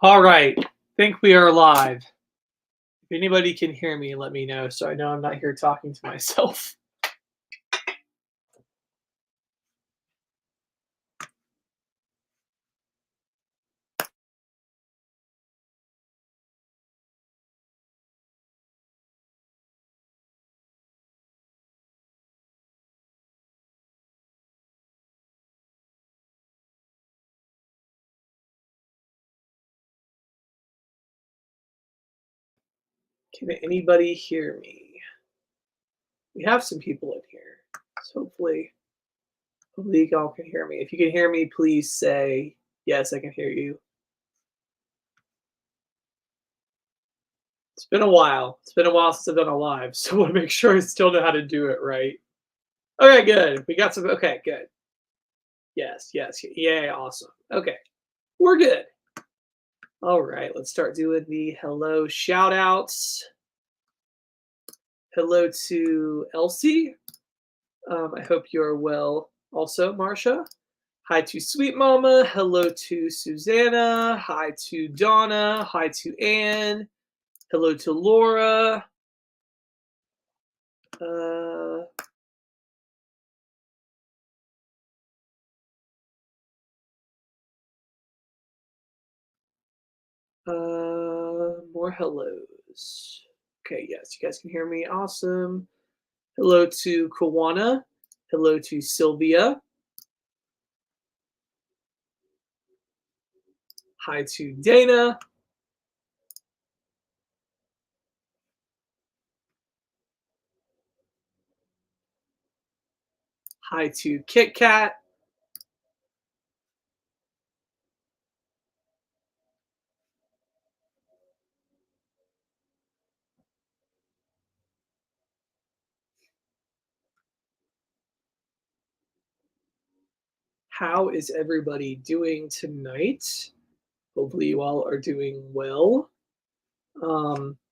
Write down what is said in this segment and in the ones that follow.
All right. Think we are live. If anybody can hear me, let me know so I know I'm not here talking to myself. Can anybody hear me? We have some people in here. So hopefully y'all can hear me. If you can hear me, please say yes, I can hear you. It's been a while. It's been a while since I've done a live, so I want to make sure I still know how to do it right. Okay, good. We got some. Okay, good. Yes. Yeah, awesome. Okay, we're good. All right, let's start doing the hello shout outs. Hello to Elsie. I hope you're well also, Marcia. Hi to Sweet Mama. Hello to Susanna. Hi to Donna. Hi to Anne. Hello to Laura. Uh, more hellos. Okay, yes, you guys can hear me. Awesome. Hello to Kawana. Hello to Sylvia. Hi to Dana. Hi to Kit Kat. How is everybody doing tonight? Hopefully, you all are doing well.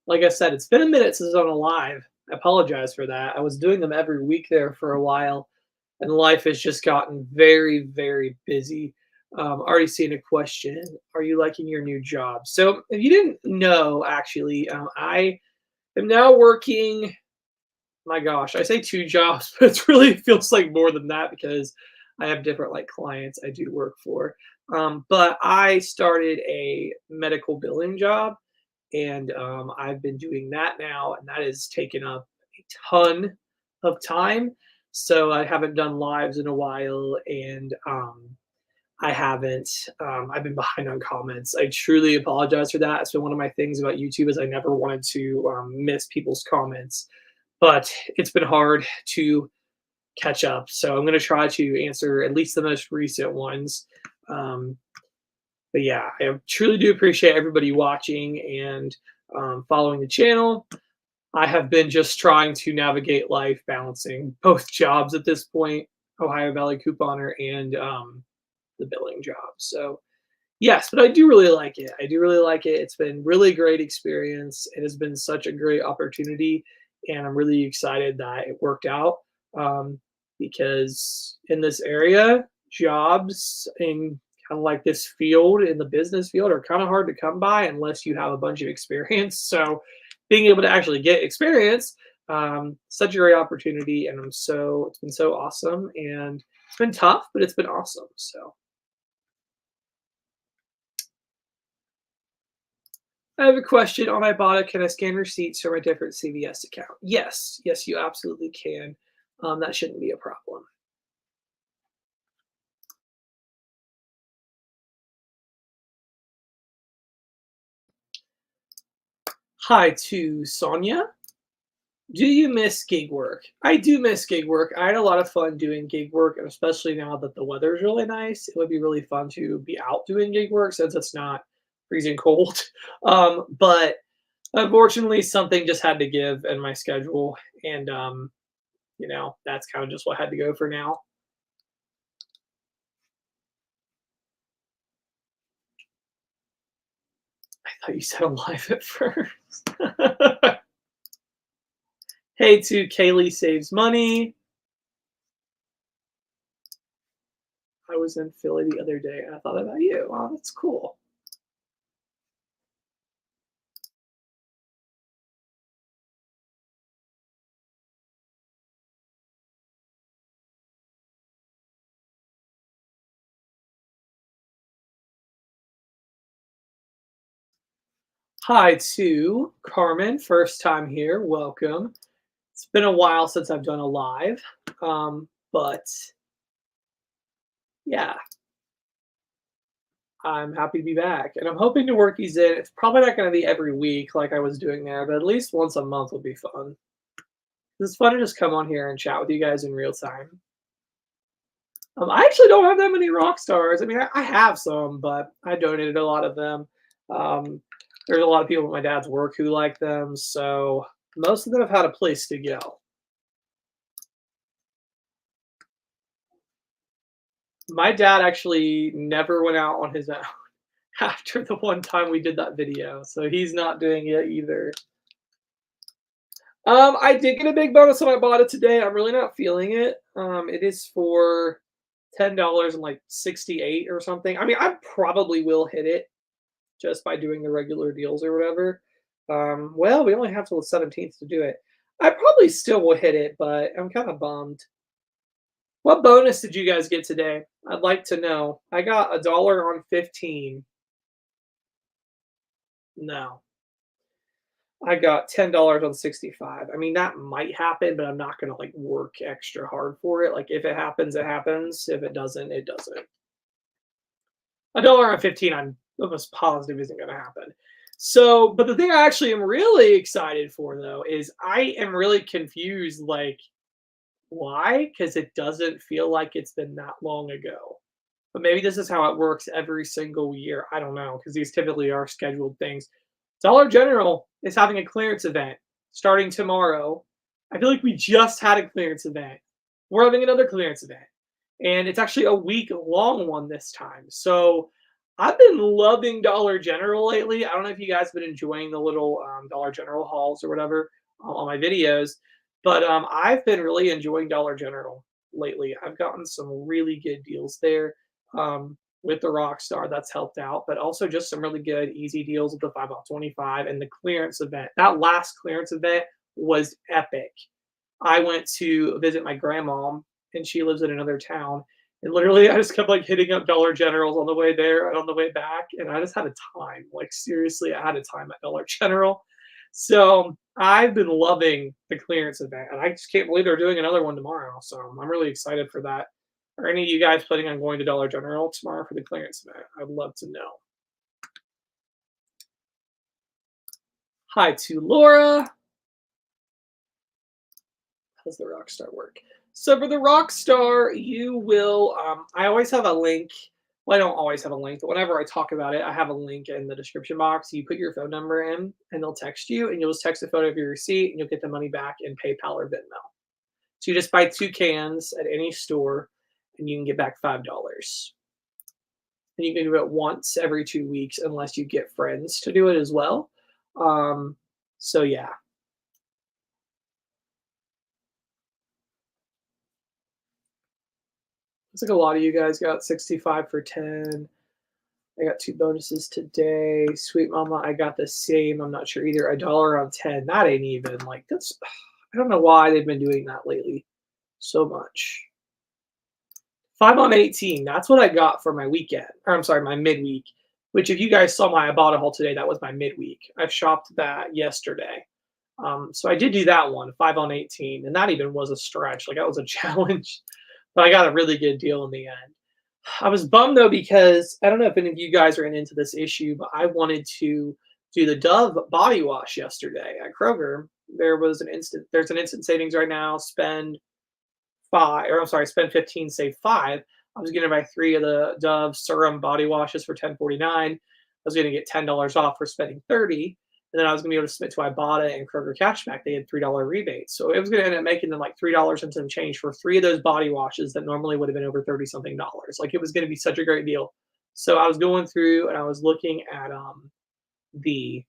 Like I said, it's been a minute since I'm live. I apologize for that. I was doing them every week there for a while, and life has just gotten very busy. Already seeing a question. Are you liking your new job? So, if you didn't know, actually, I am now working. My gosh, I say two jobs, but it really feels like more than that because I have different like clients I do work for. But I started a medical billing job and I've been doing that now, and that has taken up a ton of time. So I haven't done lives in a while, and I haven't. I've been behind on comments. I truly apologize for that. It's been one of my things about YouTube is I never wanted to miss people's comments, but it's been hard to catch up. So I'm going to try to answer at least the most recent ones. Um, but yeah, I truly do appreciate everybody watching and following the channel. I have been just trying to navigate life, balancing both jobs at this point, Ohio Valley couponer and the billing job. So yes, but I do really like it. I do really like it. It's been really great experience. It has been such a great opportunity, and I'm really excited that it worked out. Um, because in this area, jobs in kind of like this field in the business field are kind of hard to come by unless you have a bunch of experience. So, being able to actually get experience, such a great opportunity, and it's been so awesome, and it's been tough, but it's been awesome. So. I have a question on Ibotta. Can I scan receipts from a different CVS account? Yes, you absolutely can. That shouldn't be a problem. Hi to Sonia. Do you miss gig work? I do miss gig work. I had a lot of fun doing gig work, and especially now that the weather is really nice, it would be really fun to be out doing gig work since it's not freezing cold. But unfortunately, something just had to give in my schedule, and that's kind of just what had to go for now. I thought you said alive at first. Hey to Kaylee Saves Money. I was in Philly the other day and I thought about you. Oh, that's cool. Hi to Carmen, first time here. Welcome. It's been a while since I've done a live, but yeah, I'm happy to be back, and I'm hoping to work these in. It's probably not going to be every week like I was doing there, but at least once a month will be fun. It's fun to just come on here and chat with you guys in real time. I actually don't have that many rock stars. I mean, I have some, but I donated a lot of them. Um, there's a lot of people at my dad's work who like them, so most of them have had a place to go. My dad actually never went out on his own after the one time we did that video, so he's not doing it either. I did get a big bonus when I bought it today. I'm really not feeling it. It is for $10 and like 68 or something. I mean, I probably will hit it just by doing the regular deals or whatever. Well, we only have till the 17th to do it. I probably still will hit it, but I'm kind of bummed. What bonus did you guys get today? I'd like to know. I got a dollar on 15. No. I got $10 on 65. I mean, that might happen, but I'm not gonna like work extra hard for it. Like if it happens, it happens. If it doesn't, it doesn't. A dollar on 15, I'm almost positive isn't gonna happen. So, but the thing I actually am really excited for though is I am really confused, like why? Because it doesn't feel like it's been that long ago. But maybe this is how it works every single year. I don't know, because these typically are scheduled things. Dollar General is having a clearance event starting tomorrow. I feel like we just had a clearance event. We're having another clearance event. And it's actually a week long one this time. So I've been loving Dollar General lately. I don't know if you guys have been enjoying the little Dollar General hauls or whatever on my videos, but I've been really enjoying Dollar General lately. I've gotten some really good deals there. With the Rockstar, that's helped out, but also just some really good easy deals with the 5 off 25 and the clearance event. That last clearance event was epic. I went to visit my grandma, and she lives in another town. And literally, I just kept like hitting up Dollar Generals on the way there and on the way back. And I just had a time. Like, seriously, I had a time at Dollar General. So I've been loving the clearance event. And I just can't believe they're doing another one tomorrow. So I'm really excited for that. Are any of you guys planning on going to Dollar General tomorrow for the clearance event? I'd love to know. Hi to Laura. How does the Rockstar work? So for the Rockstar, you will. I always have a link. Well, I don't always have a link, but whenever I talk about it, I have a link in the description box. You put your phone number in, and they'll text you, and you'll just text a photo of your receipt, and you'll get the money back in PayPal or Venmo. So you just buy 2 cans at any store, and you can get back $5. And you can do it once every 2 weeks, unless you get friends to do it as well. Um, so yeah, looks like a lot of you guys got 65 for 10. I got 2 bonuses today. Sweet Mama, I got the same. I'm not sure either. A dollar on 10. That ain't even like that's. I don't know why they've been doing that lately so much. 5 on 18. That's what I got for my weekend. Or I'm sorry, my midweek. Which, if you guys saw my Ibotta haul today, that was my midweek. I shopped that yesterday. So I did do that one, 5 on 18, and that even was a stretch. Like that was a challenge, but I got a really good deal in the end. I was bummed though because I don't know if any of you guys ran into this issue, but I wanted to do the Dove body wash yesterday at Kroger. There's an instant savings right now. Spend 15, save 5. I was gonna buy 3 of the Dove serum body washes for 10.49. I was gonna get $10 off for spending 30, and then I was gonna be able to submit to Ibotta and Kroger Cashback. They had $3 rebates, so it was gonna end up making them like $3 and some change for 3 of those body washes that normally would have been over 30 something dollars. Like it was gonna be such a great deal. So I was going through and I was looking at the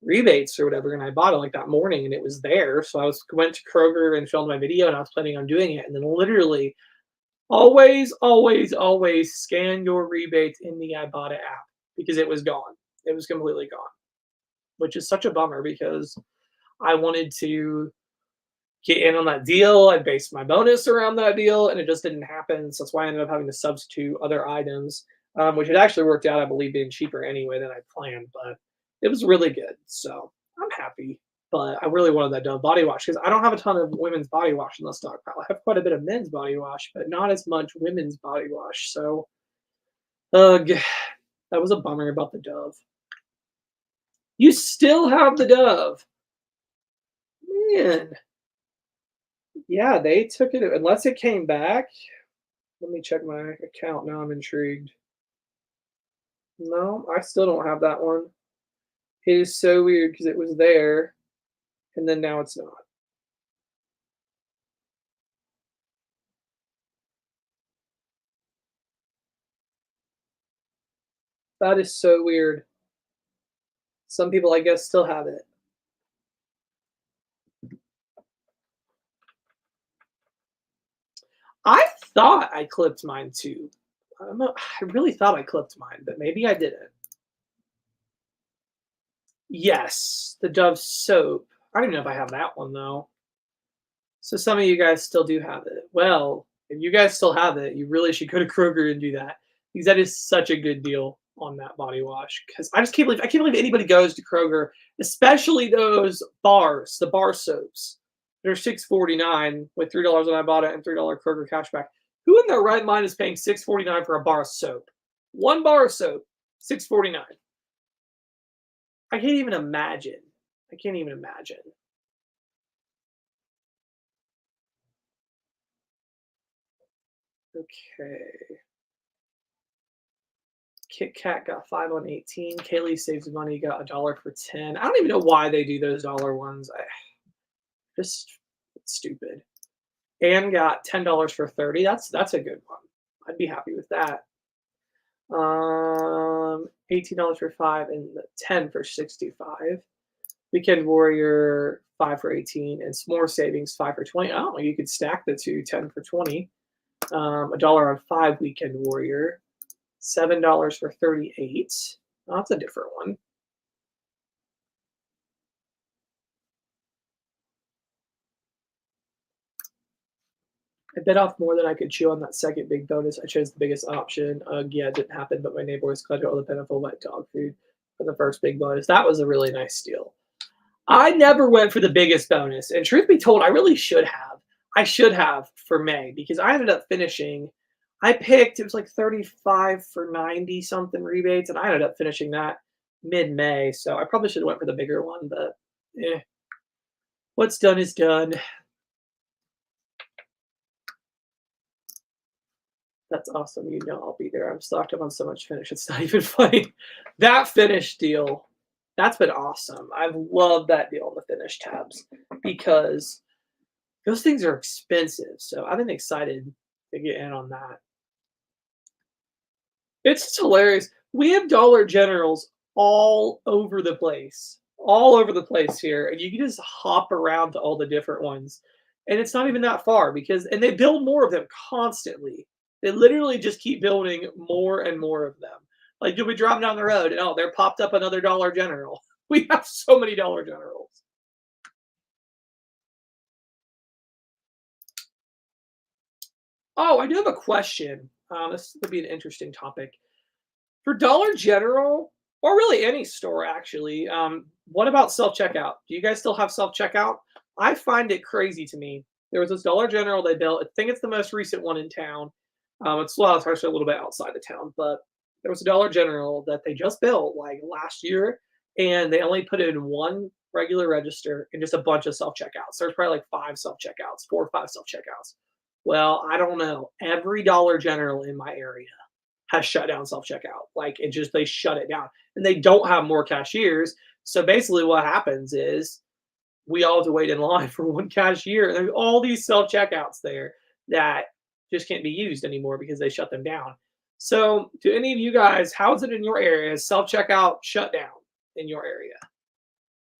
rebates or whatever, and I bought it like that morning, and it was there. So went to Kroger and filmed my video, and I was planning on doing it, and then literally always, always, always scan your rebates in the Ibotta app because it was gone. It was completely gone, which is such a bummer because I wanted to get in on that deal. I based my bonus around that deal, and it just didn't happen. So that's why I ended up having to substitute other items, which had actually worked out, I believe, being cheaper anyway than I planned. But It was really good, so I'm happy. But I really wanted that Dove body wash because I don't have a ton of women's body wash in the stockpile. I have quite a bit of men's body wash, but not as much women's body wash. So, ugh, that was a bummer about the Dove. You still have the Dove, man. Yeah, they took it unless it came back. Let me check my account now. I'm intrigued. No, I still don't have that one. It is so weird because it was there and then now it's not. That is so weird. Some people, I guess, still have it. I thought I clipped mine too. I don't know. I really thought I clipped mine, but maybe I didn't. Yes, the Dove soap. I don't even know if I have that one though. So some of you guys still do have it. Well, if you guys still have it, you really should go to Kroger and do that because that is such a good deal on that body wash. Because I can't believe anybody goes to Kroger, especially those bars, the bar soaps. They're $6.49 with $3 on I bought it and $3 Kroger cashback. Who in their right mind is paying $6.49 for a bar of soap? One bar of soap, $6.49. I can't even imagine. I can't even imagine. Okay. Kit Kat got 5 on 18. Kaylee saves money, got a dollar for 10. I don't even know why they do those dollar ones. Just it's stupid. Anne got $10 for 30. That's a good one. I'd be happy with that. $18 for 5 and 10 for 65. Weekend Warrior 5 for 18 and S'more Savings 5 for 20. Oh, you could stack the two, 10 for 20. A dollar on 5 Weekend Warrior. $7 for 38. Oh, that's a different one. I bit off more than I could chew on that second big bonus. I chose the biggest option. Yeah, it didn't happen, but my neighbor was glad to all the plentiful wet dog food for the first big bonus. That was a really nice deal. I never went for the biggest bonus, and truth be told, I really should have. I should have for May because I ended up finishing. I picked it was like 35 for 90 something rebates, and I ended up finishing that mid May. So I probably should have went for the bigger one, but what's done is done. That's awesome. You know I'll be there. I'm stocked up on so much Finish. It's not even funny. That Finish deal, that's been awesome. I've loved that deal on the Finish tabs because those things are expensive. So I've been excited to get in on that. It's just hilarious. We have Dollar Generals all over the place here, and you can just hop around to all the different ones. And it's not even that far and they build more of them constantly. They literally just keep building more and more of them. Like you'll be driving down the road and oh, there popped up another Dollar General. We have so many Dollar Generals. Oh, I do have a question. This would be an interesting topic. For Dollar General, or really any store actually, what about self-checkout? Do you guys still have self-checkout? I find it crazy to me. There was this Dollar General they built. I think it's the most recent one in town. It's actually a little bit outside of town, but there was a Dollar General that they just built like last year, and they only put in one regular register and just a bunch of self-checkouts. There's probably like 5 self-checkouts, 4 or 5 self-checkouts. Well, I don't know. Every Dollar General in my area has shut down self checkout. Like it just they shut it down, and they don't have more cashiers. So basically, what happens is we all have to wait in line for one cashier. There's all these self checkouts there that just can't be used anymore because they shut them down. So, to any of you guys, how is it in your area? Is self checkout shut down in your area?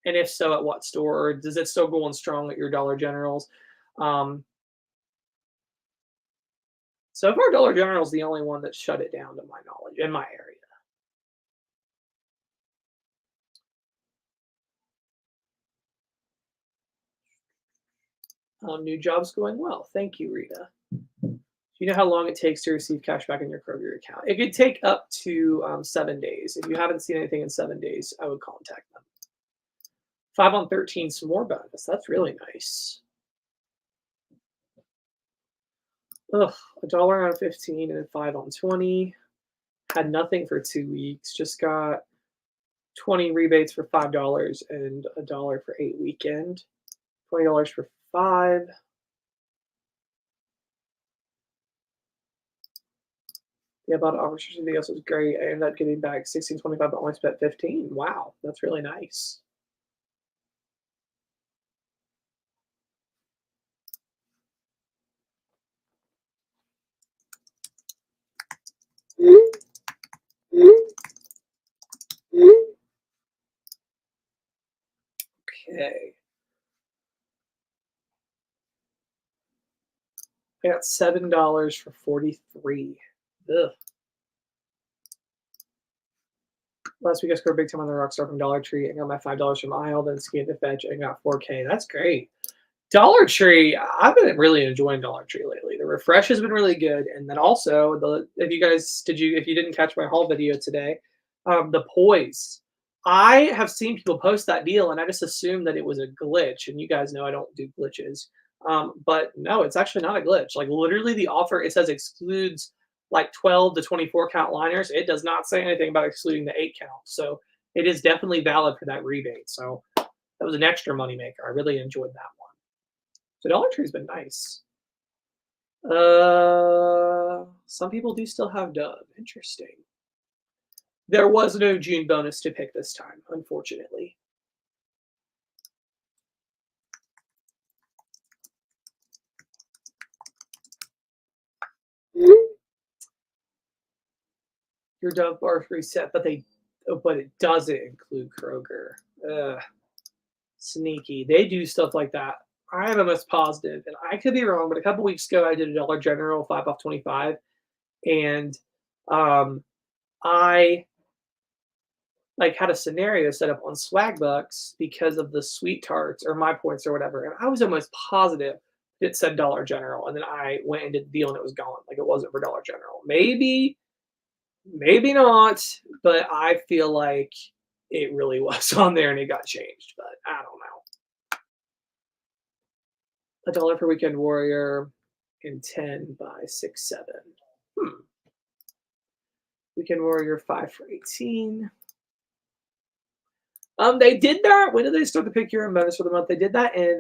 And if so, at what store? Or does it still go on strong at your Dollar Generals? Um, so far, Dollar General is the only one that shut it down, to my knowledge, in my area. New job's going well. Thank you, Rita. Do you know how long it takes to receive cash back in your Kroger account? It could take up to 7 days. If you haven't seen anything in 7 days, I would contact them. 5 on 13, some more bonus. That's really nice. Ugh, $1 on 15 and 5 on 20. Had nothing for 2 weeks. Just got 20 rebates for $5 and $1 for 8 weekend. $20 for 5. Yeah, about offers for something else was great. I ended up getting back 16.25, but only spent 15. Wow, that's really nice. Okay. I got $7 for 43. Ugh. Last week I scored big time on the Rockstar from Dollar Tree and got my $5 from Isle, then scanned to fetch and got 4K. That's great. Dollar Tree, I've been really enjoying Dollar Tree lately. The refresh has been really good, and then also if you didn't catch my haul video today, the Poise. I have seen people post that deal, and I just assumed that it was a glitch. And you guys know I don't do glitches, but no, it's actually not a glitch. Like literally, the offer it says excludes like 12 to 24 count liners. It does not say anything about excluding the 8 count, so it is definitely valid for that rebate. So that was an extra moneymaker. I really enjoyed that one. So Dollar Tree's been nice. Some people do still have Dove. Interesting. There was no June bonus to pick this time, unfortunately. Your Dove bar reset, but it doesn't include Kroger. Ugh, sneaky. They do stuff like that. I am almost positive, and I could be wrong, but a couple weeks ago I did a Dollar General 5 off 25, and I had a scenario set up on Swagbucks because of the sweet tarts or my points or whatever, and I was almost positive it said Dollar General, and then I went and did the deal and it was gone. Like it wasn't for Dollar General. Maybe not, but I feel like it really was on there and it got changed, but I don't know. $1 for Weekend Warrior and 10 by 6-7. Weekend Warrior 5 for 18. They did that. When did they start the pick your own bonus for the month? They did that in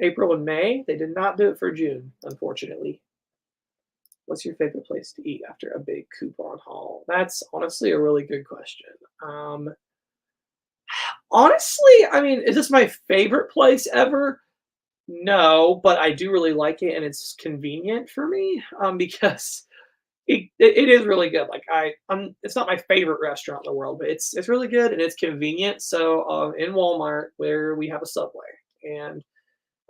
April and May. They did not do it for June, unfortunately. What's your favorite place to eat after a big coupon haul? That's honestly a really good question. Honestly, I mean, is this my favorite place ever? No, but I do really like it, and it's convenient for me because it is really good. Like it's not my favorite restaurant in the world, but it's really good and it's convenient. So in Walmart, where we have a Subway, and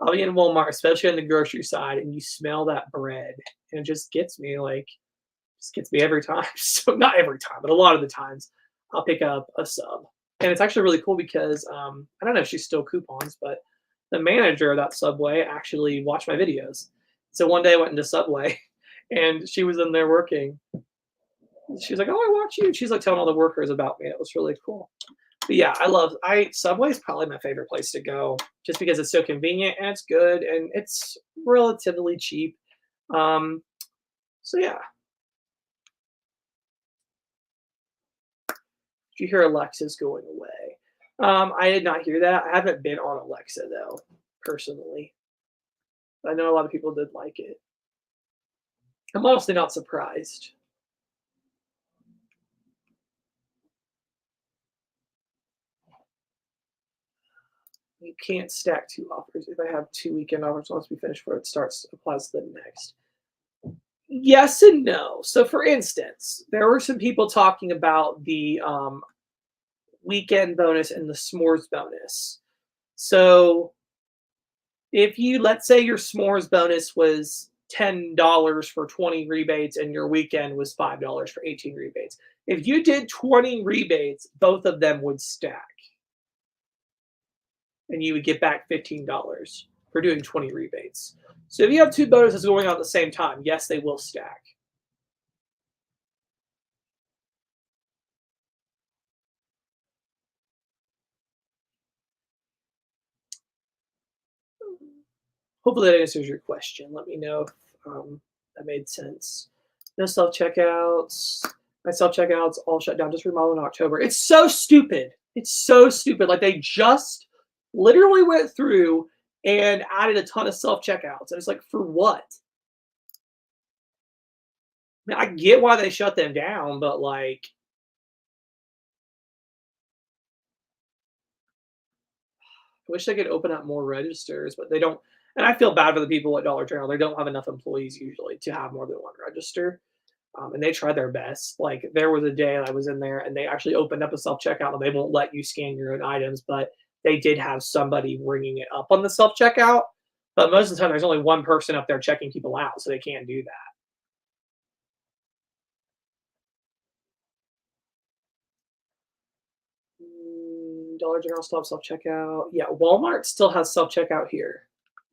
I'll be in Walmart, especially on the grocery side, and you smell that bread, and it just gets me every time. So not every time, but a lot of the times, I'll pick up a sub, and it's actually really cool because I don't know if she's still coupons, but the manager of that Subway actually watched my videos. So one day I went into Subway, and she was in there working. She was like, "Oh, I watch you." She's like telling all the workers about me. It was really cool. But yeah, Subway is probably my favorite place to go, just because it's so convenient and it's good and it's relatively cheap. So yeah. Did you hear Alexa's going away? I did not hear that. I haven't been on Alexa though, personally. I know a lot of people did like it. I'm honestly not surprised. You can't stack 2 offers. If I have 2 weekend offers, once we finish where it starts, applies to the next. Yes and no. So, for instance, there were some people talking about the weekend bonus and the s'mores bonus. So, if let's say your s'mores bonus was $10 for 20 rebates and your weekend was $5 for 18 rebates. If you did 20 rebates, both of them would stack and you would get back $15. for doing 20 rebates. So if you have two bonuses going out at the same time, yes, they will stack. Hopefully that answers your question. Let me know if that made sense. No self checkouts. My self checkouts all shut down. Just remodeled in October. It's so stupid. It's so stupid. Like they just literally went through and added a ton of self checkouts, and it's like for what? I mean, I get why they shut them down, but like I wish they could open up more registers, but they don't. And I feel bad for the people at Dollar General. They don't have enough employees usually to have more than one register. And they try their best. Like there was a day I was in there and they actually opened up a self checkout and they won't let you scan your own items, but they did have somebody ringing it up on the self checkout. But most of the time, there's only one person up there checking people out, so they can't do that. Dollar General still have self checkout. Yeah, Walmart still has self checkout here.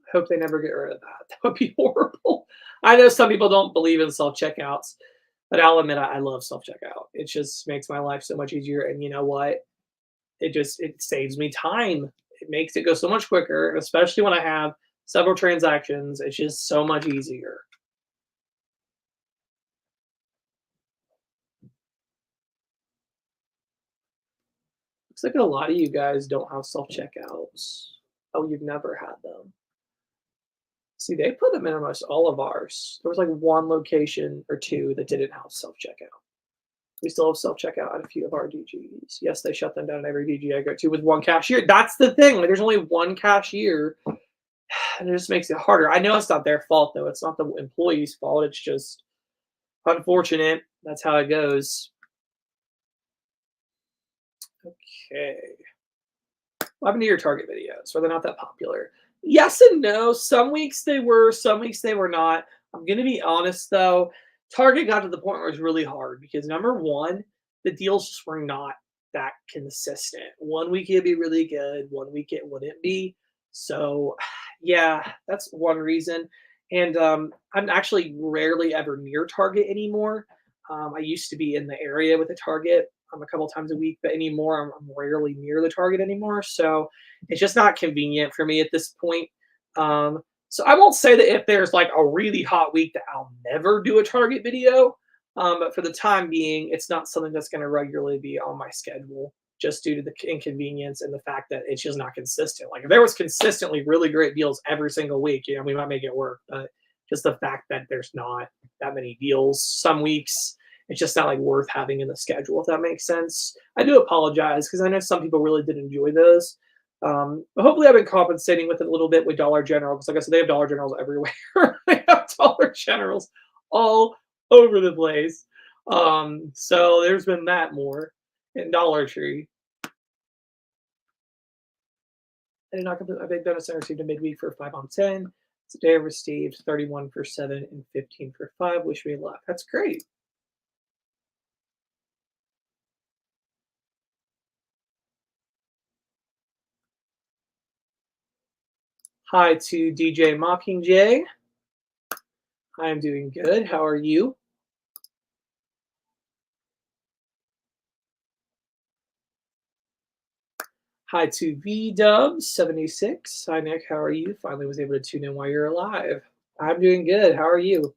I hope they never get rid of that. That would be horrible. I know some people don't believe in self checkouts, but I'll admit I love self checkout. It just makes my life so much easier. And you know what? It saves me time. It makes it go so much quicker, especially when I have several transactions. It's just so much easier. Looks like a lot of you guys don't have self checkouts. Oh, you've never had them. See, they put them in almost all of ours. There was like one location or two that didn't have self checkout. We still have self checkout at a few of our DGs. Yes, they shut them down at every DG I go to with one cashier. That's the thing. Like, there's only one cashier, and it just makes it harder. I know it's not their fault though. It's not the employee's fault. It's just unfortunate. That's how it goes. Okay. What happened to your Target videos? Were they not that popular? Yes and no. Some weeks they were, some weeks they were not. I'm gonna be honest though. Target got to the point where it was really hard because number one, the deals just were not that consistent. One week it'd be really good, one week it wouldn't be. So, yeah, that's one reason. And I'm actually rarely ever near Target anymore. I used to be in the area with a Target a couple times a week, but anymore I'm rarely near the Target anymore. So it's just not convenient for me at this point. So I won't say that if there's like a really hot week that I'll never do a Target video. But for the time being, it's not something that's going to regularly be on my schedule just due to the inconvenience and the fact that it's just not consistent. Like if there was consistently really great deals every single week, we might make it work. But just the fact that there's not that many deals some weeks, it's just not like worth having in the schedule, if that makes sense. I do apologize because I know some people really did enjoy those. But hopefully, I've been compensating with it a little bit with Dollar General because, like I said, they have Dollar Generals everywhere. They have Dollar Generals all over the place. So there's been that more in Dollar Tree. I did not complete my big bonus. I received a midweek for 5 on 10. Today I received 31 for 7 and 15 for 5. Wish me luck. That's great. Hi to DJ Mockingjay. I'm doing good. How are you? Hi to VDubs76. Hi, Nick. How are you? Finally was able to tune in while you're alive. I'm doing good. How are you?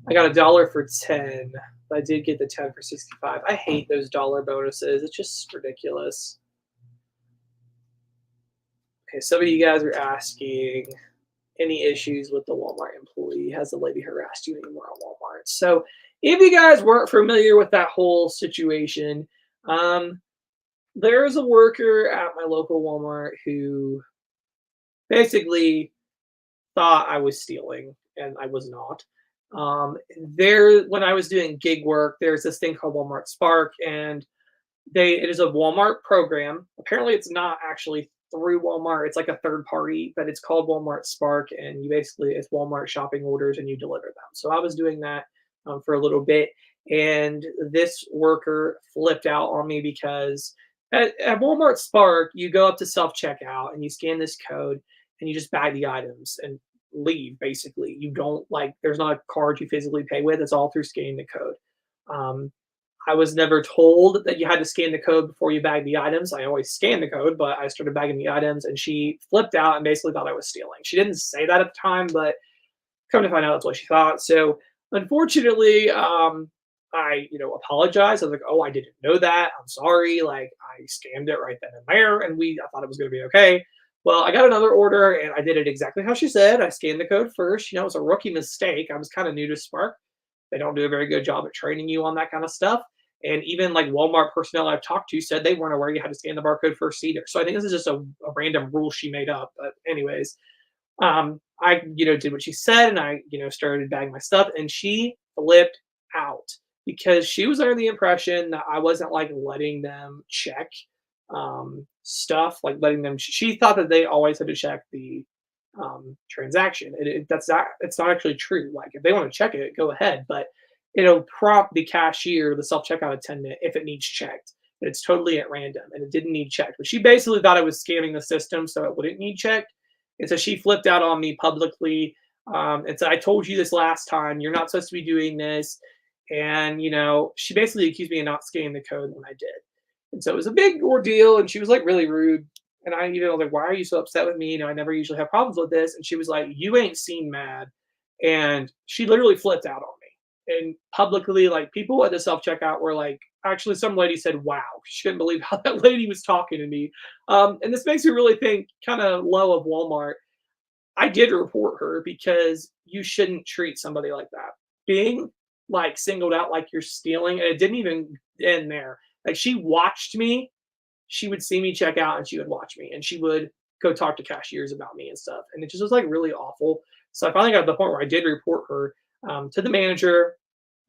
I got a dollar for 10. I did get the 10 for 65. I hate those dollar bonuses. It's just ridiculous. Okay, some of you guys are asking any issues with the Walmart employee. Has the lady harassed you anymore on Walmart? So if you guys weren't familiar with that whole situation, there's a worker at my local Walmart who basically thought I was stealing, and I was not. When I was doing gig work, there's this thing called Walmart Spark, and it is a Walmart program. Apparently, it's not actually through Walmart. It's like a third party, but it's called Walmart Spark, and it's Walmart shopping orders, and you deliver them. So I was doing that for a little bit, and this worker flipped out on me because at Walmart Spark, you go up to self checkout and you scan this code, and you just bag the items and leave. Basically, you don't like. There's not a card you physically pay with. It's all through scanning the code. Um, I was never told that you had to scan the code before you bag the items. I always scanned the code, but I started bagging the items, and she flipped out and basically thought I was stealing. She didn't say that at the time, but come to find out that's what she thought. So unfortunately, I apologized. I was like, "Oh, I didn't know that. I'm sorry. Like I scanned it right then and there, and I thought it was going to be okay." Well, I got another order, and I did it exactly how she said. I scanned the code first. It was a rookie mistake. I was kind of new to Spark. They don't do a very good job at training you on that kind of stuff. And even like Walmart personnel I've talked to said they weren't aware you had to scan the barcode first either. So I think this is just a random rule she made up. But anyways, I did what she said, and I started bagging my stuff, and she flipped out because she was under the impression that I wasn't like letting them check stuff, like letting them. She thought that they always had to check the transaction. That's not. It's not actually true. Like if they want to check it, go ahead, but it'll prompt the cashier, the self checkout attendant, if it needs checked. It's totally at random, and it didn't need checked. But she basically thought I was scamming the system, so it wouldn't need checked. And so she flipped out on me publicly, and said, "I told you this last time. You're not supposed to be doing this." And she basically accused me of not scanning the code when I did. And so it was a big ordeal, and she was like really rude. And I even was like, "Why are you so upset with me? I never usually have problems with this." And she was like, "You ain't seen mad." And she literally flipped out on me. And publicly, like people at the self checkout were like, actually, some lady said, "Wow," she couldn't believe how that lady was talking to me. And this makes me really think kind of low of Walmart. I did report her because you shouldn't treat somebody like that. Being like singled out like you're stealing, and it didn't even end there. Like she watched me, she would see me check out and she would watch me and she would go talk to cashiers about me and stuff. And it just was like really awful. So I finally got to the point where I did report her to the manager.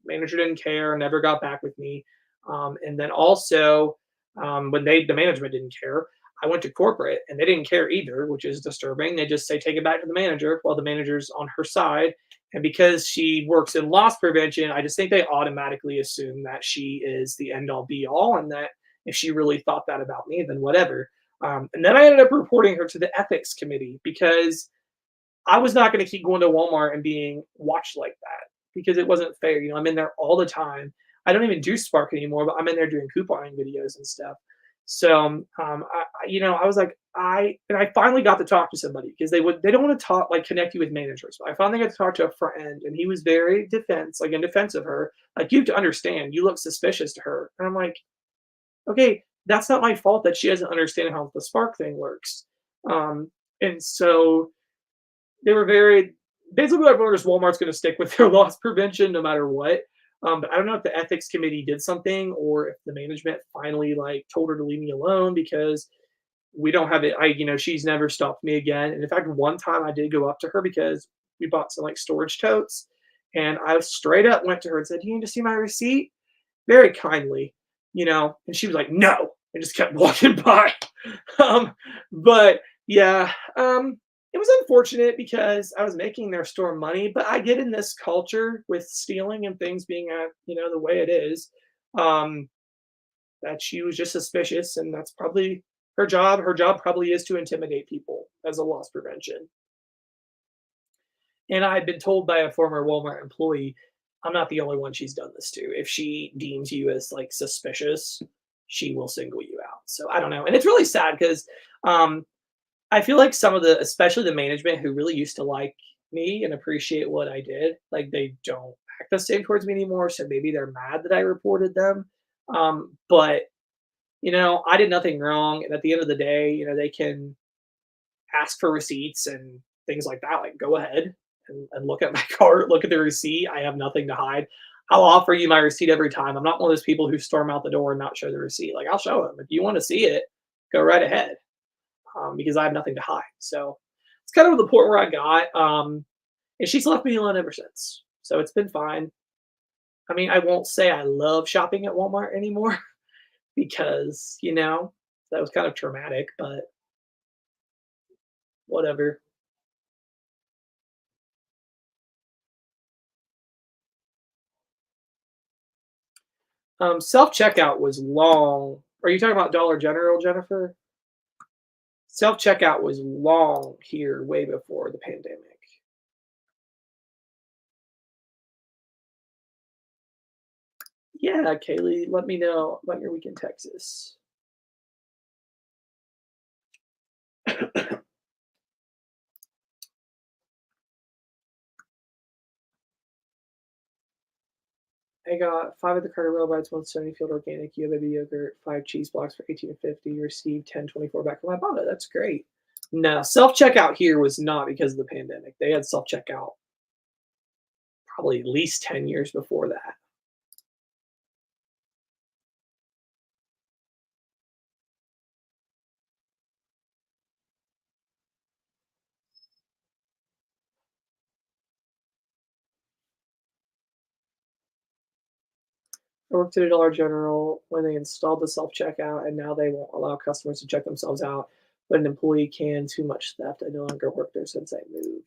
Manager didn't care, never got back with me. And then also, when the management didn't care, I went to corporate and they didn't care either, which is disturbing. They just say take it back to the manager while the manager's on her side. And because she works in loss prevention, I just think they automatically assume that she is the end all be all, and that if she really thought that about me, then whatever. And then I ended up reporting her to the ethics committee because I was not going to keep going to Walmart and being watched like that because it wasn't fair. I'm in there all the time. I don't even do Spark anymore, but I'm in there doing couponing videos and stuff. So, I was like, I finally got to talk to somebody because they don't want to talk like connect you with managers. But I finally got to talk to a friend, and he was very in defense of her. Like you have to understand, you look suspicious to her, and I'm like, okay, that's not my fault that she doesn't understand how the Spark thing works. And so they were very basically I've noticed Walmart's going to stick with their loss prevention no matter what. But I don't know if the ethics committee did something or if the management finally like told her to leave me alone because we don't have it. She's never stopped me again. And in fact, one time I did go up to her because we bought some like storage totes, and I straight up went to her and said, "Do you need to see my receipt?" Very kindly, and she was like, "No," and just kept walking by. But yeah, it was unfortunate because I was making their store money, but I get in this culture with stealing and things being the way it is, um, that she was just suspicious, and that's probably her job. Her job probably is to intimidate people as a loss prevention. And I had been told by a former Walmart employee, I'm not the only one she's done this to. If she deems you as like suspicious, she will single you out. So I don't know. And it's really sad because um, I feel like some of especially the management who really used to like me and appreciate what I did, like they don't act the same towards me anymore. So maybe they're mad that I reported them. But I did nothing wrong. And at the end of the day, they can ask for receipts and things like that. Like, go ahead and look at my cart, look at the receipt. I have nothing to hide. I'll offer you my receipt every time. I'm not one of those people who storm out the door and not show the receipt. Like, I'll show them. If you want to see it, go right ahead, because I have nothing to hide. So it's kind of the point where I got. And she's left me alone ever since. So it's been fine. I mean, I won't say I love shopping at Walmart anymore because, that was kind of traumatic, but whatever. Self checkout was long. Are you talking about Dollar General, Jennifer? Self-checkout was long here way before the pandemic. Yeah, Kaylee, let me know about your week in Texas. I got 5 of the Carter Rail Bites, 1 Stonyfield Organic Yo Baby Yogurt, 5 cheese blocks for 18.50. Received 10.24 back from my Ibotta. That's great. No, self-checkout here was not because of the pandemic. They had self-checkout probably at least 10 years before that. I worked at a Dollar General when they installed the self-checkout, and now they won't allow customers to check themselves out, but an employee can. Too much theft. I no longer work there since I moved.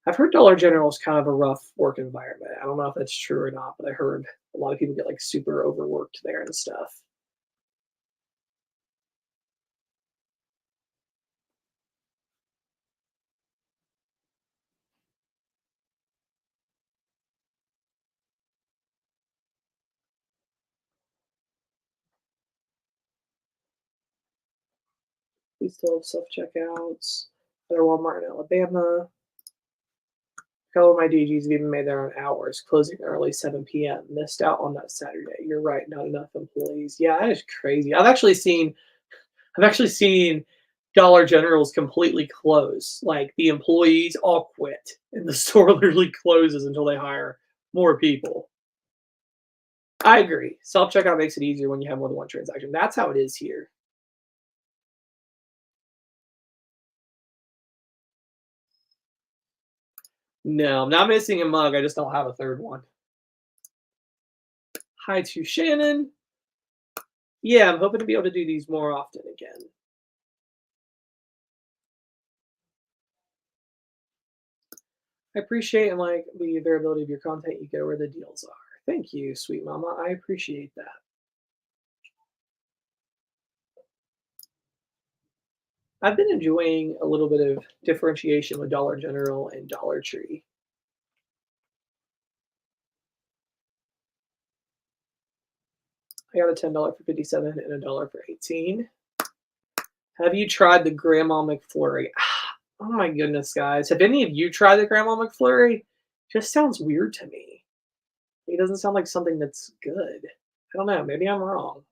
I've heard Dollar General is kind of a rough work environment. I don't know if that's true or not, but I heard a lot of people get like super overworked there and stuff. We still have self-checkouts at our Walmart in Alabama. A couple of my DGs have even made their own hours, closing early 7 p.m. Missed out on that Saturday. You're right, not enough employees. Yeah, that is crazy. I've actually seen Dollar Generals completely close. Like the employees all quit, and the store literally closes until they hire more people. I agree. Self checkout makes it easier when you have more than one transaction. That's how it is here. No, I'm not missing a mug. I just don't have a third one. Hi to Shannon. Yeah, I'm hoping to be able to do these more often again. I appreciate and like the variability of your content. You go where the deals are. Thank you, sweet mama. I appreciate that. I've been enjoying a little bit of differentiation with Dollar General and Dollar Tree. I got a $10 for 57 and a dollar for 18. Have you tried the Grandma McFlurry? Oh my goodness, guys. Have any of you tried the Grandma McFlurry? Just sounds weird to me. It doesn't sound like something that's good. I don't know. Maybe I'm wrong.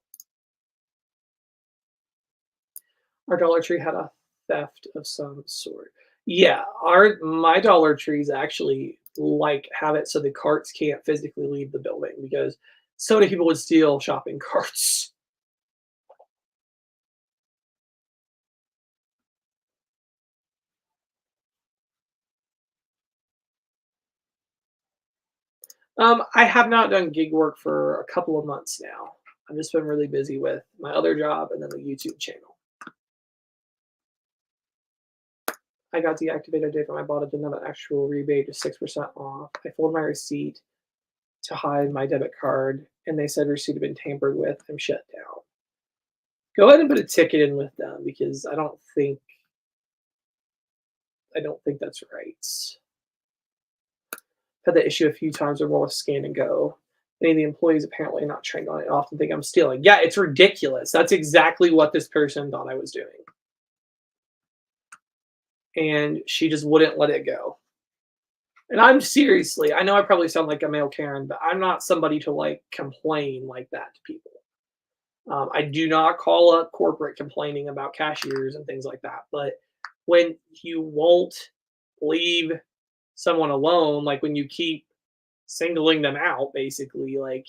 Our Dollar Tree had a theft of some sort. Yeah, our my Dollar Trees actually like have it so the carts can't physically leave the building because so many people would steal shopping carts. I have not done gig work for a couple of months now. I've just been really busy with my other job and then the YouTube channel. I got deactivated today from my bought didn't have an actual rebate, just 6% off. I folded my receipt to hide my debit card, and they said receipt had been tampered with. I'm shut down. Go ahead and put a ticket in with them because I don't think that's right. Had the issue a few times where more with scan and go. Many of the employees apparently are not trained on it. Often think I'm stealing. Yeah, it's ridiculous. That's exactly what this person thought I was doing. And she just wouldn't let it go. And I'm seriously, I know I probably sound like a male Karen, but I'm not somebody to like complain like that to people. I do not call up corporate complaining about cashiers and things like that. But when you won't leave someone alone, like when you keep singling them out, basically, like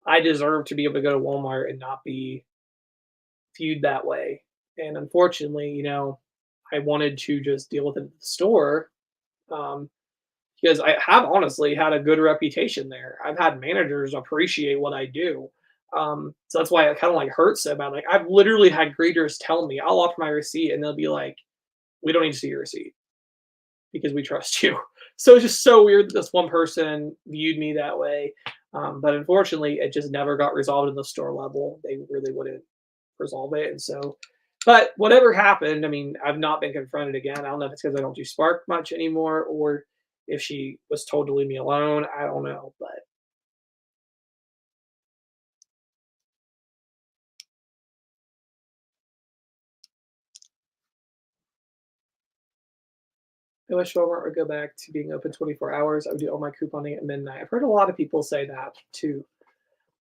I deserve to be able to go to Walmart and not be viewed that way. And unfortunately, I wanted to just deal with it at the store um, because I have honestly had a good reputation there. I've had managers appreciate what I do. So that's why it kind of like hurts so bad. Like I've literally had greeters tell me, I'll offer my receipt and they'll be like, we don't need to see your receipt because we trust you. So it's just so weird that this one person viewed me that way. But unfortunately, it just never got resolved in the store level. They really wouldn't resolve it. And so But whatever happened, I mean, I've not been confronted again. I don't know if it's because I don't do Spark much anymore or if she was told to leave me alone. I don't know, but I wish Walmart would go back to being open 24 hours. I would do all my couponing at midnight. I've heard a lot of people say that too,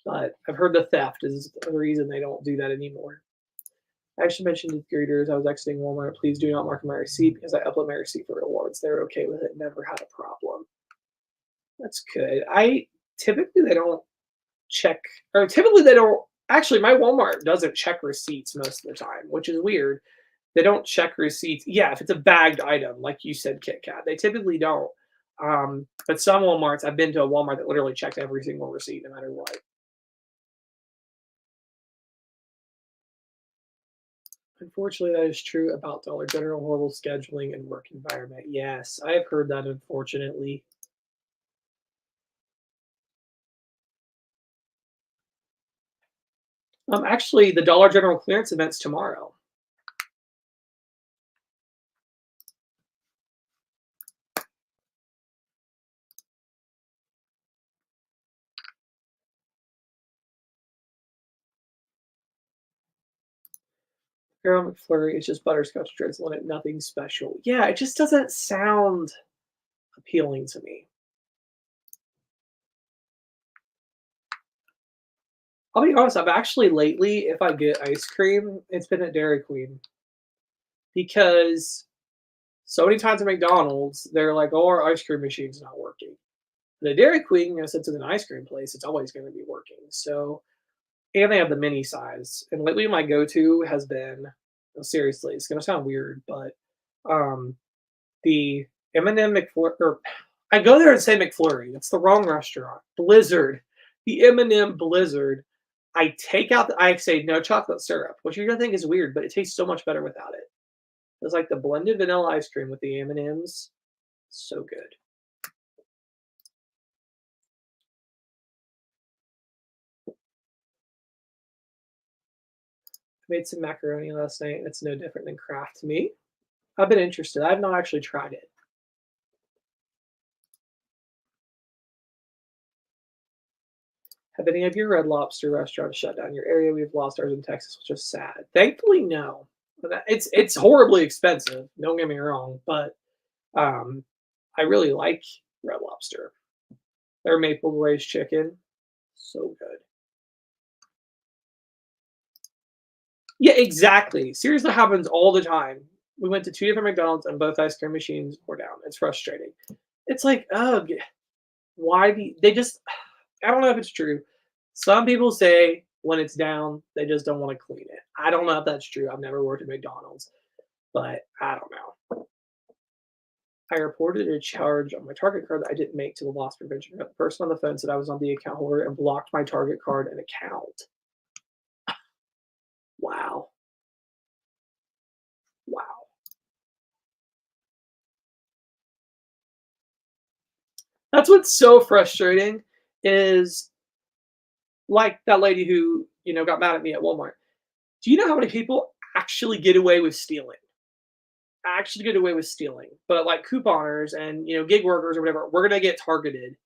but I've heard the theft is the reason they don't do that anymore. I actually mentioned to greeters I was exiting Walmart. Please do not mark my receipt because I upload my receipt for rewards. They're okay with it. Never had a problem. That's good. I typically they don't check, or typically they don't. Actually, my Walmart doesn't check receipts most of the time, which is weird. They don't check receipts. Yeah, if it's a bagged item, like you said, Kit Kat, they typically don't. But some Walmarts, I've been to a Walmart that literally checks every single receipt, no matter what. Unfortunately, that is true about Dollar General horrible scheduling and work environment. Yes, I have heard that. Unfortunately, actually, the Dollar General clearance event's tomorrow. Carol McFlurry is just butterscotch drizzle in it, nothing special. Yeah, it just doesn't sound appealing to me. I'll be honest, I've actually lately, if I get ice cream, it's been at Dairy Queen because so many times at McDonald's, they're like, "Oh, our ice cream machine's not working." The Dairy Queen, since it's an ice cream place, it's always going to be working. So, and they have the mini size. And lately, my go-to has been, no, seriously, it's going to sound weird, but um, the M&M McFlurry. Or I go there and say McFlurry. That's the wrong restaurant. Blizzard, the M&M Blizzard. I take out I say no chocolate syrup, which you're gonna think is weird, but it tastes so much better without it. It's like the blended vanilla ice cream with the M&Ms. So good. I made some macaroni last night, and it's no different than Kraft to me. I've been interested. I've not actually tried it. Have any of your Red Lobster restaurants shut down your area? We've lost ours in Texas, which is sad. Thankfully, no. It's horribly expensive. Don't get me wrong, but um, I really like Red Lobster. Their maple glazed chicken, so good. Yeah, exactly. Seriously, happens all the time. We went to 2 different McDonald's and both ice cream machines were down. It's frustrating. It's like, ugh, why do they just I don't know if it's true. Some people say when it's down, they just don't want to clean it. I don't know if that's true. I've never worked at McDonald's, but I don't know. I reported a charge on my Target card that I didn't make to the loss prevention. The person on the phone said I was on the account holder and blocked my Target card and account. Wow. Wow. That's what's so frustrating is like that lady who, got mad at me at Walmart. Do you know how many people actually get away with stealing? Actually get away with stealing. But like couponers and, gig workers or whatever, we're gonna get targeted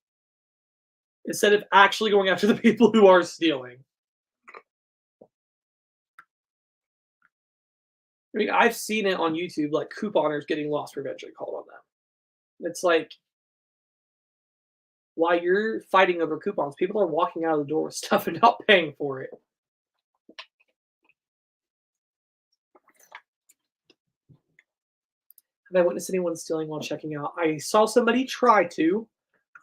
instead of actually going after the people who are stealing. I mean, I've seen it on YouTube, like couponers getting loss prevention called on them. It's like while you're fighting over coupons, people are walking out of the door with stuff and not paying for it. Have I witnessed anyone stealing while checking out? I saw somebody try to,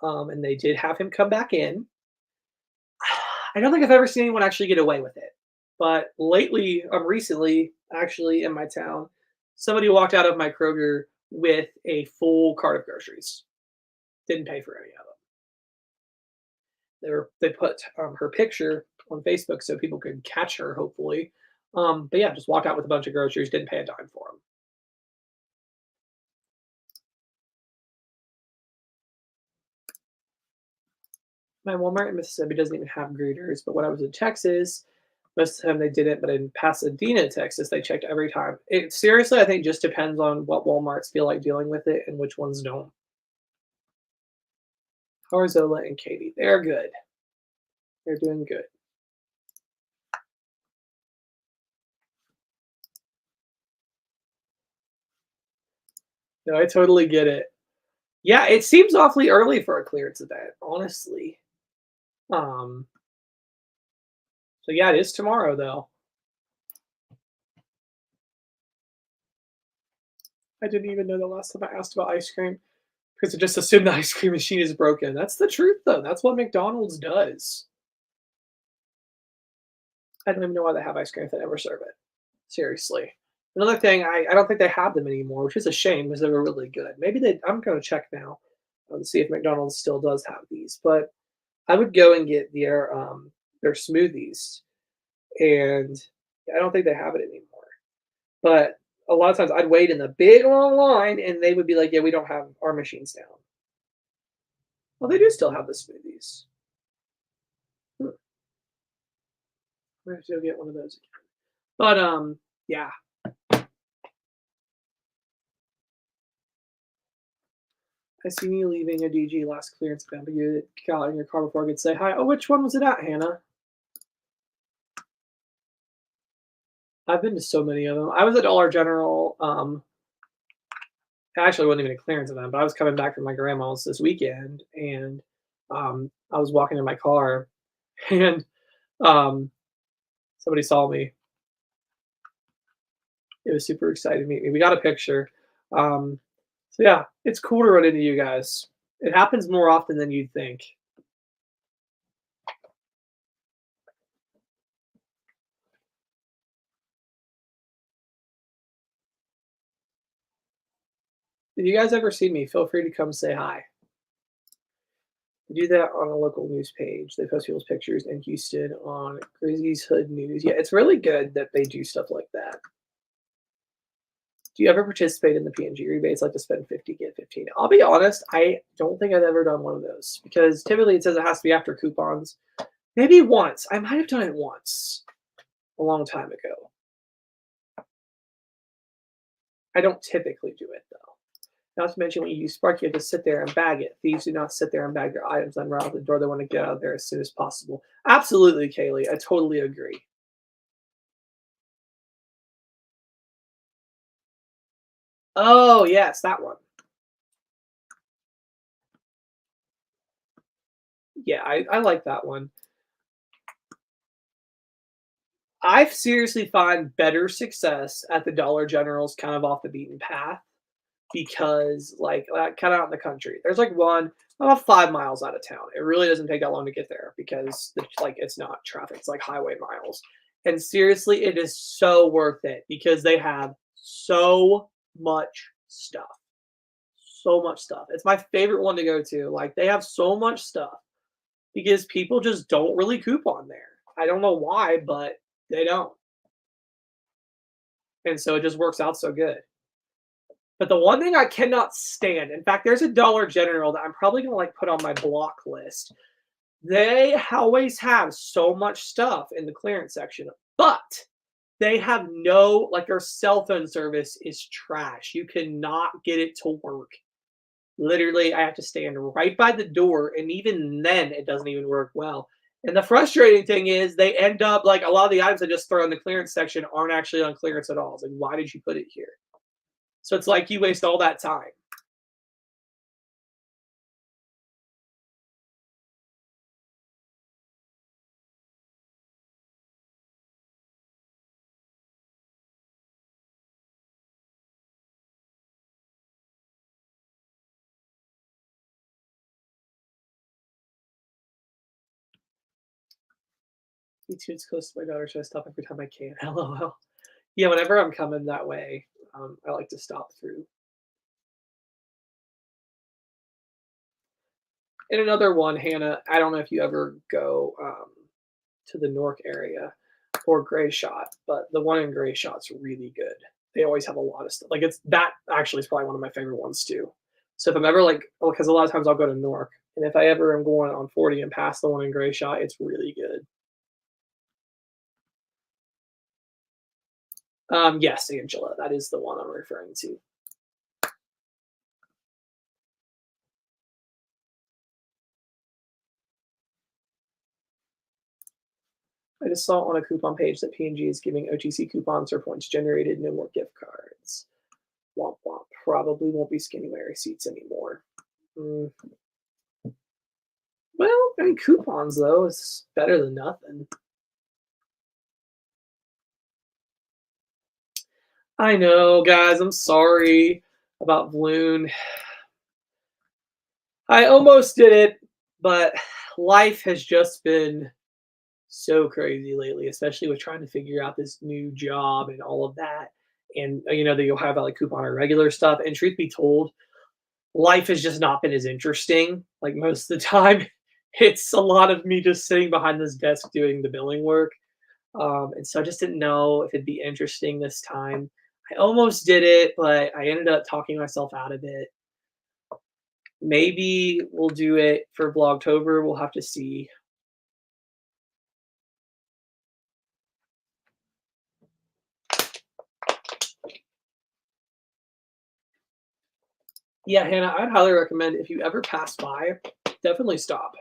and they did have him come back in. I don't think I've ever seen anyone actually get away with it. But lately, recently, actually, in my town, somebody walked out of my Kroger with a full cart of groceries. Didn't pay for any of them. They put her picture on Facebook so people could catch her, hopefully. But yeah, just walked out with a bunch of groceries. Didn't pay a dime for them. My Walmart in Mississippi doesn't even have greeters, but when I was in Texas, Most of the time they didn't, but in Pasadena, Texas, they checked every time. It seriously, I think, just depends on what Walmarts feel like dealing with it and which ones don't. How are Zola and Katie? They're good. They're doing good. No, I totally get it. Yeah, it seems awfully early for a clearance event, honestly. Um, so yeah, it is tomorrow though. I didn't even know the last time I asked about ice cream because I just assumed the ice cream machine is broken. That's the truth though. That's what McDonald's does. I don't even know why they have ice cream if they never serve it. Seriously. Another thing, I don't think they have them anymore, which is a shame because they were really good. Maybe they. I'm gonna check now to see if McDonald's still does have these. But I would go and get their smoothies, and I don't think they have it anymore. But a lot of times I'd wait in the big long line, and they would be like, "Yeah, we don't have our machines down." Well, they do still have the smoothies. Hmm, I have to go get one of those again. But yeah. I seen you leaving a DG last clearance event, but you got in your car before I could say hi. Oh, which one was it at, Hannah? I've been to so many of them. I was at Dollar General. Actually, it wasn't even a clearance event, but I was coming back from my grandma's this weekend, and I was walking in my car, and um, somebody saw me. It was super excited to meet me. We got a picture. So yeah, it's cool to run into you guys. It happens more often than you'd think. If you guys ever see me, feel free to come say hi. They do that on a local news page. They post people's pictures in Houston on Grizzlies Hood News. Yeah, it's really good that they do stuff like that. Do you ever participate in the PNG rebates, like to spend 50, get 15? I'll be honest, I don't think I've ever done one of those because typically it says it has to be after coupons. Maybe once. I might have done it once a long time ago. I don't typically do it though. Not to mention when you use Spark, you have to sit there and bag it. Thieves do not sit there and bag their items and run out the door. They want to get out of there as soon as possible. Absolutely, Kaylee. I totally agree. Oh, yes, that one. Yeah, I like that one. I've seriously find better success at the Dollar Generals kind of off the beaten path because, like, kind of out in the country. There's like one about 5 miles out of town. It really doesn't take that long to get there because, like, it's not traffic. It's like highway miles. And seriously, it is so worth it because they have so much stuff. So much stuff. It's my favorite one to go to. Like, they have so much stuff because people just don't really coupon there. I don't know why, but they don't. And so it just works out so good. But the one thing I cannot stand, in fact, there's a Dollar General that I'm probably gonna like put on my block list. They always have so much stuff in the clearance section, but they have no like their cell phone service is trash. You cannot get it to work. Literally, I have to stand right by the door, and even then, it doesn't even work well. And the frustrating thing is, they end up like a lot of the items I just throw in the clearance section aren't actually on clearance at all. It's like, why did you put it here? So it's like you waste all that time. YouTube's close to my daughter, so I stop every time I can. LOL. Yeah, whenever I'm coming that way, I like to stop through. And another one, Hannah, I don't know if you ever go to the Newark area or Gray Shot, but the one in Gray Shot's really good. They always have a lot of stuff. Like it's that actually is probably one of my favorite ones too. So if I'm ever like, because a lot of times I'll go to Newark, and if I ever am going on 40 and past the one in Gray Shot, it's really good. Yes, Angela, that is the one I'm referring to. I just saw on a coupon page that P&G is giving OTC coupons for points generated, no more gift cards. Womp womp. Probably won't be scanning my receipts anymore. Mm. Well, I mean, coupons though is better than nothing. I know, guys. I'm sorry about Bloon. I almost did it, but life has just been so crazy lately, especially with trying to figure out this new job and all of that. And the Ohio Valley coupon or regular stuff. And truth be told, life has just not been as interesting. Like most of the time, it's a lot of me just sitting behind this desk doing the billing work. And so I just didn't know if it'd be interesting this time. I almost did it, but I ended up talking myself out of it. Maybe we'll do it for Blogtober. We'll have to see. Yeah, Hannah, I'd highly recommend if you ever pass by, definitely stop.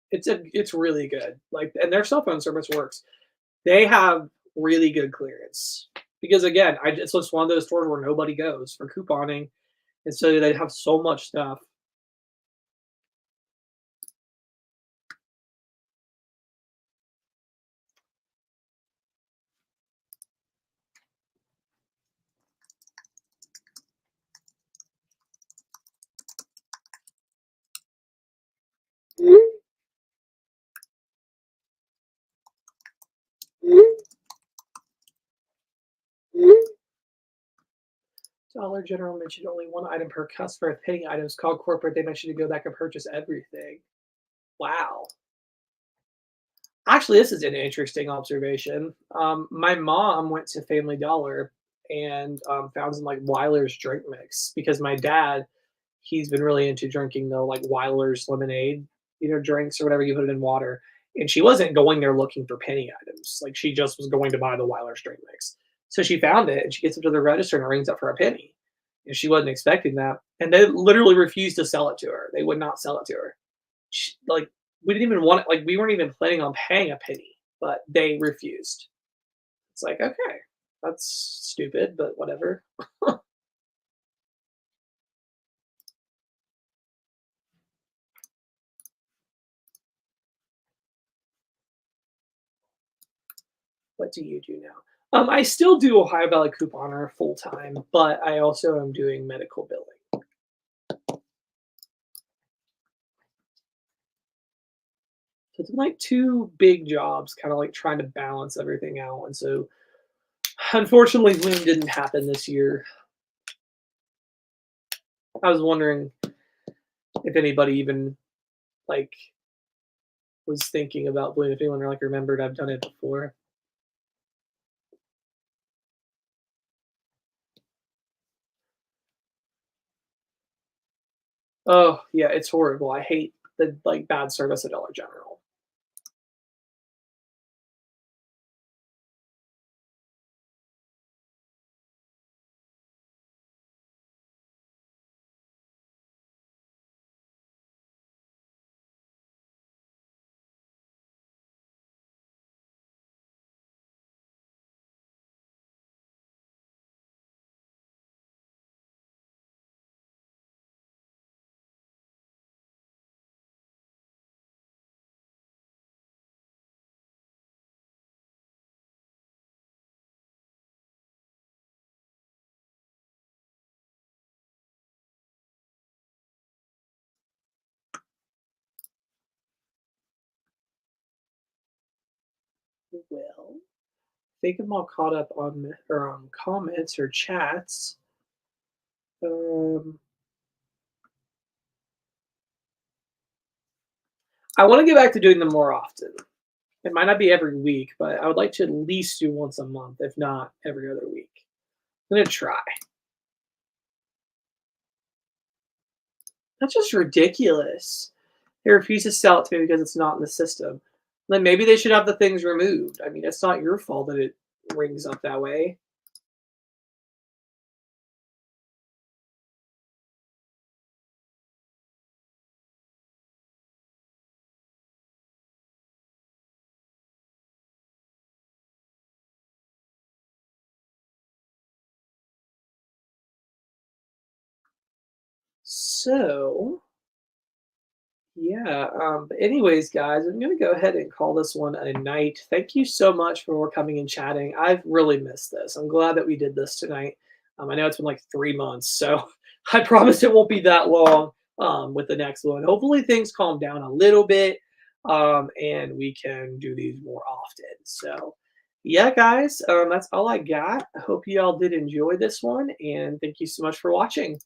It's really good. Like, and their cell phone service works. They have really good clearance because again, it's just one of those stores where nobody goes for couponing, and so they have so much stuff. Dollar General mentioned only one item per customer. If penny items called corporate, they mentioned to go back and purchase everything. Wow. Actually, this is an interesting observation. My mom went to Family Dollar and found some like Weiler's drink mix because my dad, he's been really into drinking the like Weiler's lemonade, drinks or whatever. You put it in water. And she wasn't going there looking for penny items. Like she just was going to buy the Weiler's drink mix. So she found it and she gets up to the register and it rings up for a penny. And she wasn't expecting that. And they literally refused to sell it to her. They would not sell it to her. Like we didn't even want it. Like we weren't even planning on paying a penny, but they refused. It's like, okay, that's stupid, but whatever. What do you do now? I still do Ohio Valley Couponer full time, but I also am doing medical billing. So it's like two big jobs, kind of like trying to balance everything out. And so, unfortunately, Bloom didn't happen this year. I was wondering if anybody even like was thinking about Bloom. If anyone like remembered, I've done it before. Oh yeah, it's horrible. I hate the like bad service at Dollar General. Well, I think I'm all caught up on comments or chats. Um, I want to get back to doing them more often. It might not be every week, but I would like to at least do once a month, if not every other week. I'm gonna try. That's just ridiculous. They refuse to sell it to me because it's not in the system. Then maybe they should have the things removed. I mean, it's not your fault that it rings up that way. So, yeah, but anyways, guys, I'm gonna go ahead and call this one a night. Thank you so much for coming and chatting. I've really missed this. I'm glad that we did this tonight. I know it's been like 3 months, so I promise it won't be that long with the next one. Hopefully, things calm down a little bit, and we can do these more often. So, yeah, guys, that's all I got. I hope you all did enjoy this one, and thank you so much for watching.